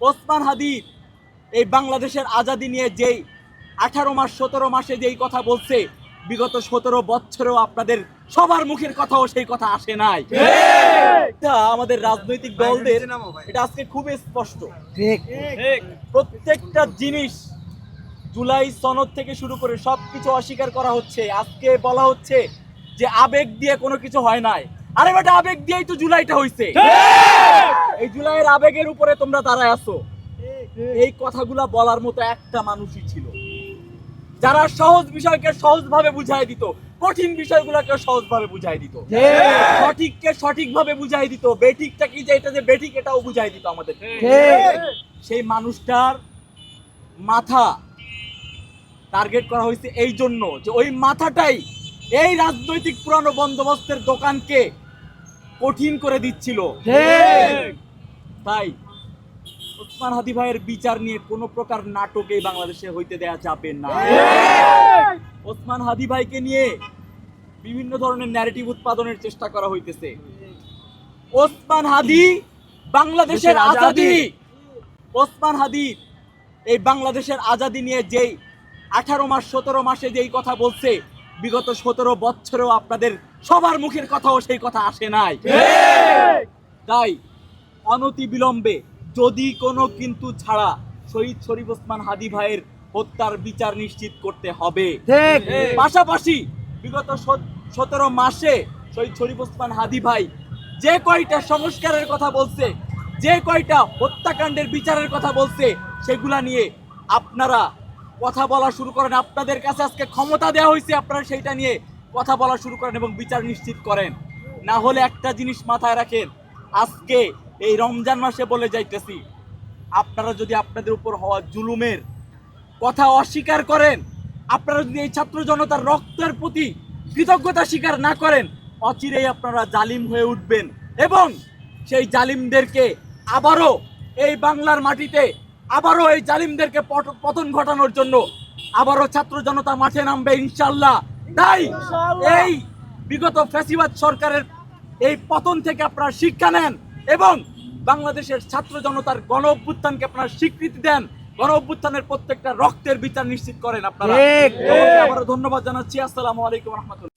ওসমান হাদি এই বাংলাদেশের আজাদি নিয়ে যেই 18 মাস 17 মাসে যেই কথা বলছে, বিগত 17 বছরেও আপনাদের সবার মুখের কথাও সেই কথা আসে নাই। এটা আমাদের রাজনৈতিক দলদের এটা আজকে খুবই স্পষ্ট। প্রত্যেকটা জিনিস জুলাই সনদ থেকে শুরু করে সবকিছু অস্বীকার করা হচ্ছে। আজকে বলা হচ্ছে যে আবেগ দিয়ে কোনো কিছু হয় নাই। আরে বেটা, আবেগ দিয়েই তো জুলাইটা হইছে। এই জুলাইয়ের আবেগের উপরে তোমরা দাঁড়ায় আছো। এই কথাগুলা বলার মতো একটা মানুষই ছিল, যারা সহজ বিষয়কে সহজভাবে বুঝাই দিত, কঠিন বিষয়গুলোকে সহজভাবে বুঝাই দিত, সঠিককে সঠিকভাবে বুঝাই দিত, বেঠিকটা কি যে এটা যে বেঠিক এটাও বুঝাই দিত আমাদের। সেই মানুষটার মাথা টার্গেট করা হয়েছে এই জন্য যে ওই মাথাটাই এই রাজনৈতিক পুরানো বন্দোবস্তের দোকানকে কঠিন করে দিচ্ছিল। তাই ওসমান হাদি ভাইয়ের বিচার নিয়ে কোনো প্রকার নাটক এই বাংলাদেশে হইতে দেয়া যাবে না। ওসমান হাদি ভাইকে নিয়ে বিভিন্ন ধরনের ন্যারেটিভ উৎপাদনের চেষ্টা করা হইতেছে। ওসমান হাদি বাংলাদেশের আজাদি, ওসমান হাদি এই বাংলাদেশের আজাদি নিয়ে যেই 18 মাস 17 মাসে যেই কথা বলছে, বিগত 17 বছরেও আপনাদের সবার মুখের কথাও সেই কথা আসে নাই। তাই অনতি বিলম্বে যদি কোনো কিন্তু ছাড়া শহীদ শরীফ ওসমান হাদি ভাইয়ের হত্যার বিচার নিশ্চিত করতে হবে। পাশাপাশি বিগত 17 মাসে শহীদ শরীফ ওসমান হাদি ভাই যে কয়টা সংস্কারের কথা বলছে, যে কয়টা হত্যাকাণ্ডের বিচারের কথা বলছে, সেগুলা নিয়ে আপনারা কথা বলা শুরু করেন। আপনাদের কাছে আজকে ক্ষমতা দেওয়া হয়েছে, আপনারা সেইটা নিয়ে কথা বলা শুরু করেন এবং বিচার নিশ্চিত করেন। না হলে একটা জিনিস মাথায় রাখেন, আজকে এই রমজান মাসে বলে যাইতেছি, আপনারা যদি আপনাদের উপর হওয়া জুলুমের কথা অস্বীকার করেন, আপনারা যদি এই ছাত্র জনতার রক্তের প্রতি কৃতজ্ঞতা স্বীকার না করেন, অচিরেই আপনারা জালিম হয়ে উঠবেন এবং সেই জালিমদেরকে আবারও এই বাংলার মাটিতে আবারও এই জালিমদেরকে পতন ঘটানোর জন্য আবারও ছাত্র জনতা মাঠে নামবে ইনশাআল্লাহ। তাই এই বিগত ফ্যাসিবাদ সরকারের এই পতন থেকে আপনারা শিক্ষা নেন এবং বাংলাদেশের ছাত্র জনতার গণ অভ্যুত্থানকে আপনারা স্বীকৃতি দেন। গণ অভ্যুত্থানের প্রত্যেকটা রক্তের বিচার নিশ্চিত করেন আপনারা। আবারও ধন্যবাদ জানাচ্ছি। আসসালামু আলাইকুম রহমতুল্লাহ।